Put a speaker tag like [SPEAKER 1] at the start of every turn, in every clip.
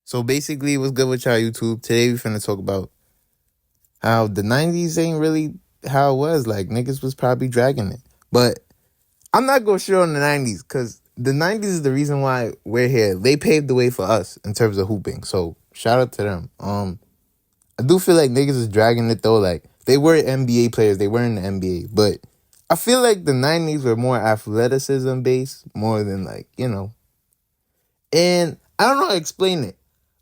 [SPEAKER 1] So basically, what's good with y'all YouTube? Today we finna talk about how the 90s ain't really how it was. Like, niggas was probably dragging it. But I'm not gonna shit on the 90s, because the 90s is the reason why we're here. They paved the way for us in terms of hooping. So shout out to them. I do feel like niggas is dragging it though. Like, they were NBA players, they were in the NBA. But I feel like the 90s were more athleticism based, more than and I don't know how to explain it.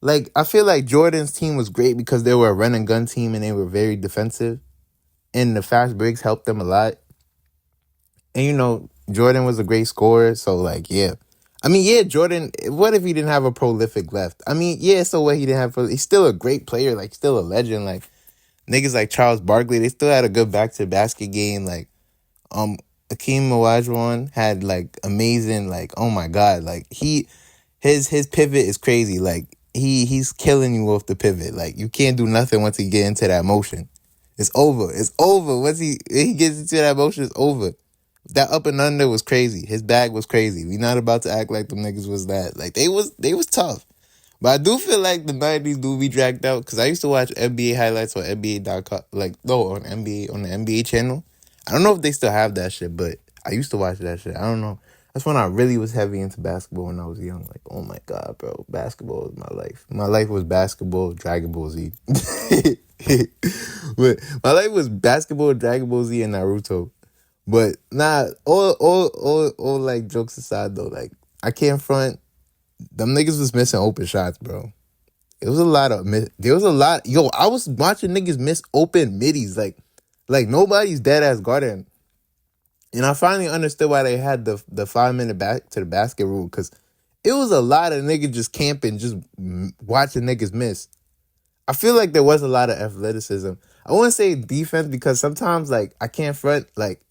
[SPEAKER 1] Like, I feel like Jordan's team was great because they were a run and gun team and they were very defensive. And the fast breaks helped them a lot. And, Jordan was a great scorer. So, like, yeah. I mean, yeah, Jordan, what if he didn't have a prolific left? I mean, yeah, so what, he didn't have, he's still a great player. Like, still a legend. Like, niggas like Charles Barkley, they still had a good back to basket game. Like, Akeem Olajuwon had, like, amazing, like, oh my God. Like, his pivot is crazy. Like, he's killing you off the pivot. Like, you can't do nothing once he get into that motion. It's over. It's over. Once he gets into that motion, it's over. That up and under was crazy. His bag was crazy. We not about to act like them niggas was that. Like, they was tough. But I do feel like the 90s do be dragged out, because I used to watch NBA highlights on NBA.com. Like, no, on the NBA channel. I don't know if they still have that shit, but I used to watch that shit. I don't know. That's when I really was heavy into basketball when I was young. Like, oh my God, bro. Basketball was my life. My life was basketball, Dragon Ball Z. But my life was basketball, Dragon Ball Z, and Naruto. But nah, all like, jokes aside though, like, I can't front. Them niggas was missing open shots, bro. It was a lot of there was a lot. Yo, I was watching niggas miss open middies. Like nobody's dead ass guarding. And I finally understood why they had the 5 minute back to the basket rule, because it was a lot of niggas just camping, just watching niggas miss. I feel like there was a lot of athleticism. I wouldn't say defense, because sometimes, like, I can't front. Like,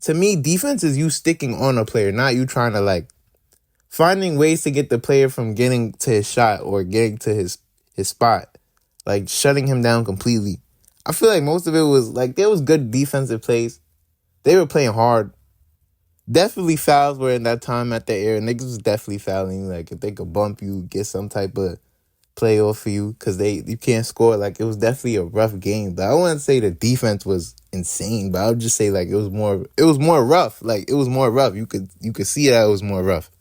[SPEAKER 1] to me, defense is you sticking on a player, not you trying to, like, finding ways to get the player from getting to his shot or getting to his spot, like shutting him down completely. I feel like most of it was like, there was good defensive plays. They were playing hard. Definitely fouls were in that time at the era. Niggas was definitely fouling. Like, if they could bump you, get some type of play off for you, because you can't score. Like, it was definitely a rough game. But I wouldn't say the defense was insane, but I would just say, like, it was more rough. Like, it was more rough. You could see that it was more rough.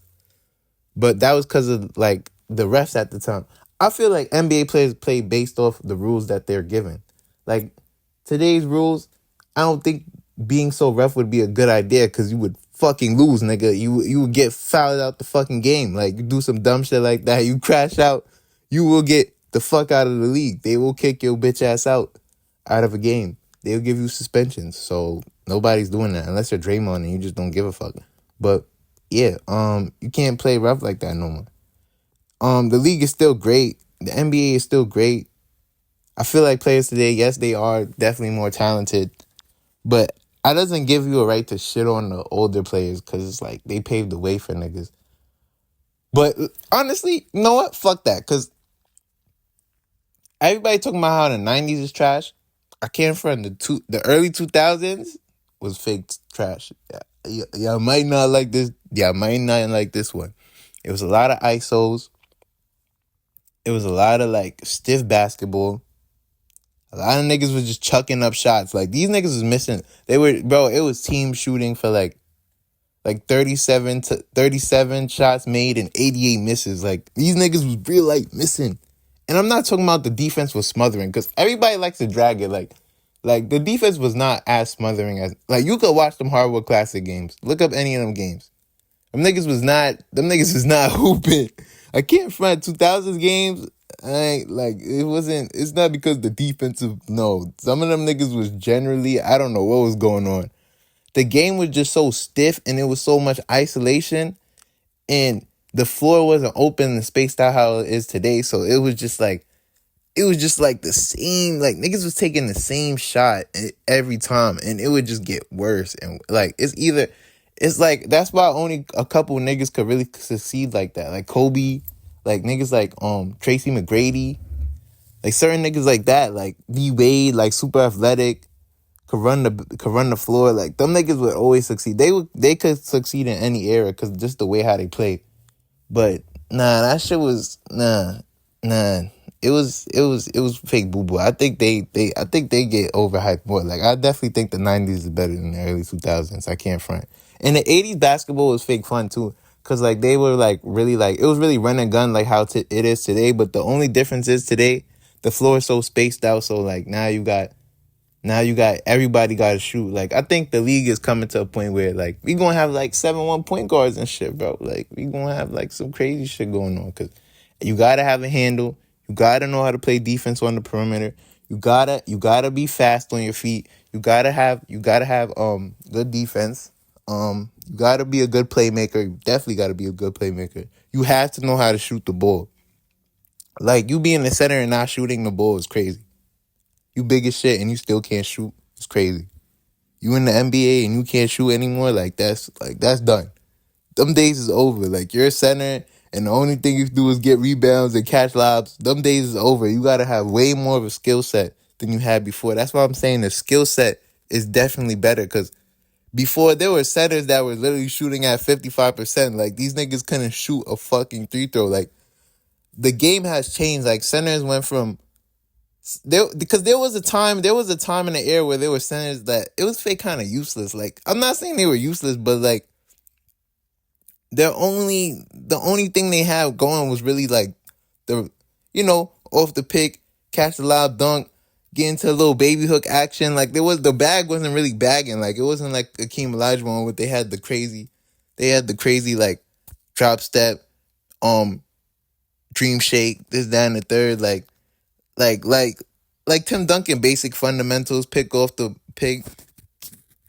[SPEAKER 1] But that was because of, like, the refs at the time. I feel like NBA players play based off the rules that they're given. Like, today's rules, I don't think being so rough would be a good idea, because you would fucking lose, nigga. You would get fouled out the fucking game. Like, you do some dumb shit like that, you crash out, you will get the fuck out of the league. They will kick your bitch ass out of a game. They'll give you suspensions. So nobody's doing that unless you're Draymond and you just don't give a fuck. But yeah, you can't play rough like that no more. The league is still great. The NBA is still great. I feel like players today, yes, they are definitely more talented, but that doesn't give you a right to shit on the older players, because it's like they paved the way for niggas. But honestly, you know what? Fuck that, because everybody talking about how the 90s is trash. I can't front the early 2000s was fake trash. Y'all might not like this. Y'all might not like this one. It was a lot of ISOs. It was a lot of, like, stiff basketball. A lot of niggas was just chucking up shots. Like, these niggas was missing. It was team shooting for like 37 shots made and 88 misses. Like, these niggas was real, like, missing. And I'm not talking about the defense was smothering, because everybody likes to drag it. Like, the defense was not as smothering as, like, you could watch them Hardwood Classic games. Look up any of them games. Them niggas was not hooping. I can't front 2000s games. It's not because the defensive, no. Some of them niggas was generally, I don't know what was going on. The game was just so stiff, and it was so much isolation, and the floor wasn't open and spaced out how it is today. So it was just like the same, like, niggas was taking the same shot every time, and it would just get worse. And, like, it's like, that's why only a couple niggas could really succeed like that. Like Kobe, like niggas like Tracy McGrady, like certain niggas like that, like D Wade, like super athletic, could run the floor. Like, them niggas would always succeed. They could succeed in any era, because just the way how they played. But Nah, that shit was nah. It was fake boo boo. I think they get overhyped more. Like I definitely think the '90s is better than the early 2000s. I can't front. And the '80s basketball was fake fun too, cause like they were like really like it was really run and gun like how it is today. But the only difference is today the floor is so spaced out. So like now you got everybody got to shoot. Like I think the league is coming to a point where like we gonna have like 7-1 point guards and shit, bro. Like we gonna have like some crazy shit going on because you gotta have a handle. You gotta know how to play defense on the perimeter. You gotta be fast on your feet. You gotta have good defense. You gotta be a good playmaker. You definitely gotta be a good playmaker. You have to know how to shoot the ball. Like you being the center and not shooting the ball is crazy. You big as shit and you still can't shoot. It's crazy. You in the NBA and you can't shoot anymore. That's done. Them days is over. Like you're a center and the only thing you do is get rebounds and catch lobs. Them days is over. You gotta have way more of a skill set than you had before. That's why I'm saying the skill set is definitely better. Cause before there were centers that were literally shooting at 55%. Like these niggas couldn't shoot a fucking free throw. Like the game has changed. Like centers went from because there was a time in the era where there were centers that it was fake kind of useless. Like I'm not saying they were useless, but like the only thing they had going was really like the off the pick, catch the lob, dunk, get into a little baby hook action. Like the bag wasn't really bagging. Like it wasn't like Akeem Olajuwon where they had the crazy like drop step, dream shake, this, that, and the third. Like like like Tim Duncan basic fundamentals,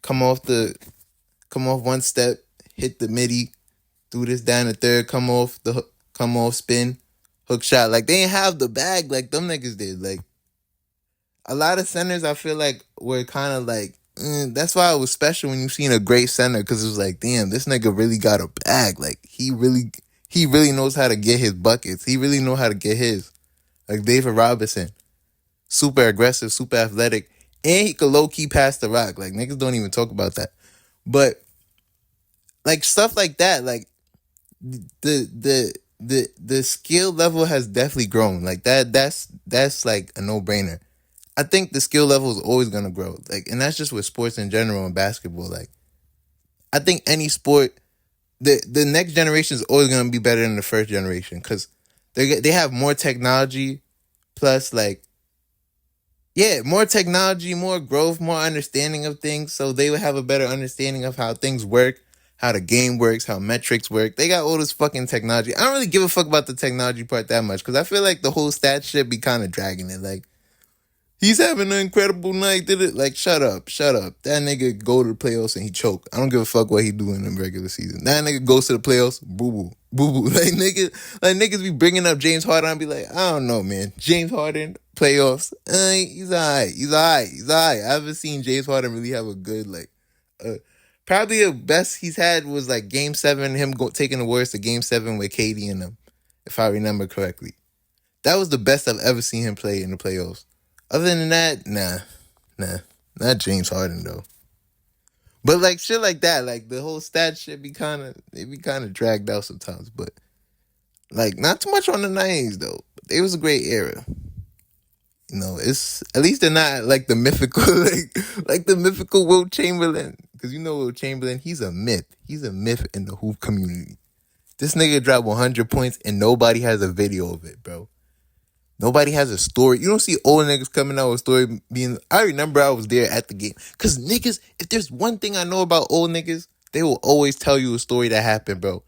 [SPEAKER 1] come off one step, hit the midi, do this down the third, come off spin, hook shot. Like they didn't have the bag like them niggas did. Like a lot of centers I feel like were kind of like that's why it was special when you seen a great center, because it was like, damn, this nigga really got a bag. Like he really knows how to get his buckets. He really know how to get his. Like David Robinson. Super aggressive, super athletic, and he could low-key pass the rock. Like, niggas don't even talk about that. But, like, stuff like that, like, the skill level has definitely grown. Like, that's like, a no-brainer. I think the skill level is always going to grow. Like, and that's just with sports in general and basketball. Like, I think any sport, the next generation is always going to be better than the first generation because they have more technology plus, like, yeah, more technology, more growth, more understanding of things. So they would have a better understanding of how things work, how the game works, how metrics work. They got all this fucking technology. I don't really give a fuck about the technology part that much because I feel like the whole stat shit be kind of dragging it. Like, he's having an incredible night. Did it? Like, shut up. That nigga go to the playoffs and he choke. I don't give a fuck what he do in the regular season. That nigga goes to the playoffs, boo boo. Like niggas be bringing up James Harden. I be like, I don't know, man. James Harden playoffs, he's alright. I haven't seen James Harden really have a good probably the best he's had was like Game 7. Him taking the Warriors to Game 7 with KD in them, if I remember correctly. That was the best I've ever seen him play in the playoffs. Other than that, nah, not James Harden though. But like shit like that, like the whole stat shit be kind of dragged out sometimes. But like not too much on the 90s though. It was a great era. It's at least they're not like the mythical, like the mythical Wilt Chamberlain, because Wilt Chamberlain, he's a myth. He's a myth in the hoop community. This nigga dropped 100 points and nobody has a video of it, bro. Nobody has a story. You don't see old niggas coming out with a story being... I remember I was there at the game. Because niggas, if there's one thing I know about old niggas, they will always tell you a story that happened, bro.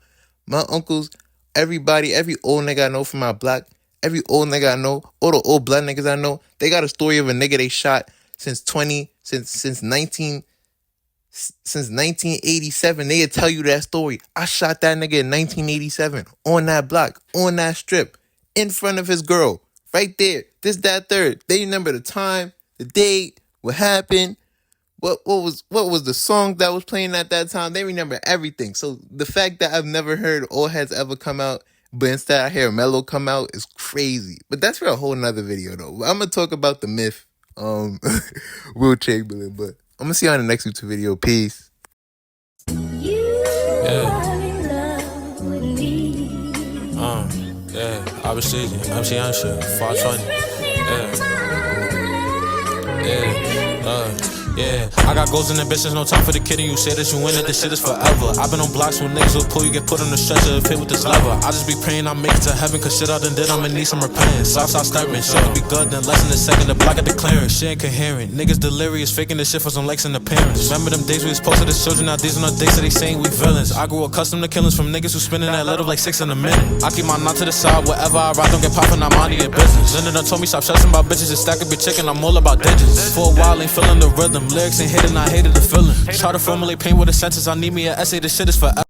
[SPEAKER 1] My uncles, everybody, every old nigga I know from my block, every old nigga I know, all the old blood niggas I know, they got a story of a nigga they shot since 1987. They'll tell you that story. I shot that nigga in 1987 on that block, on that strip, in front of his girl. Right there. This, that, third. They remember the time, the date, what happened, what was the song that was playing at that time. They remember everything. So the fact that I've never heard Old Heads ever come out, but instead I hear Mello come out is crazy. But that's for a whole nother video though. I'm gonna talk about the myth, Wilt Chamberlain, but I'm gonna see you on the next YouTube video. Peace.
[SPEAKER 2] You are in love with me. Yeah, I was season, MC Young shit, 420. Yeah, I got goals and ambitions, no time for the kidding. You say that you win it, this shit is forever. I've been on blocks when niggas will pull, you get put on the stretcher, fit with this lever. I just be praying I make it to heaven, cause shit I done did, I'ma need some repentance. Southside stirring, shit could be good, then less than a second, the block of the clearance. Shit incoherent, niggas delirious, faking this shit for some likes and appearance. Remember them days we was posted as children, now these are no days that they saying we villains. I grew accustomed to killings from niggas who spinning that letter like 6 in a minute. I keep my knot to the side, whatever I ride, don't get poppin', I'm on your business. Linda done told me stop stressing about bitches, just stack up your chicken, I'm all about digits. For a while ain't feeling the rhythm, lyrics ain't hitting, I hated the feeling. Try to formulate pain with a sentence, I need me an essay, this shit is forever.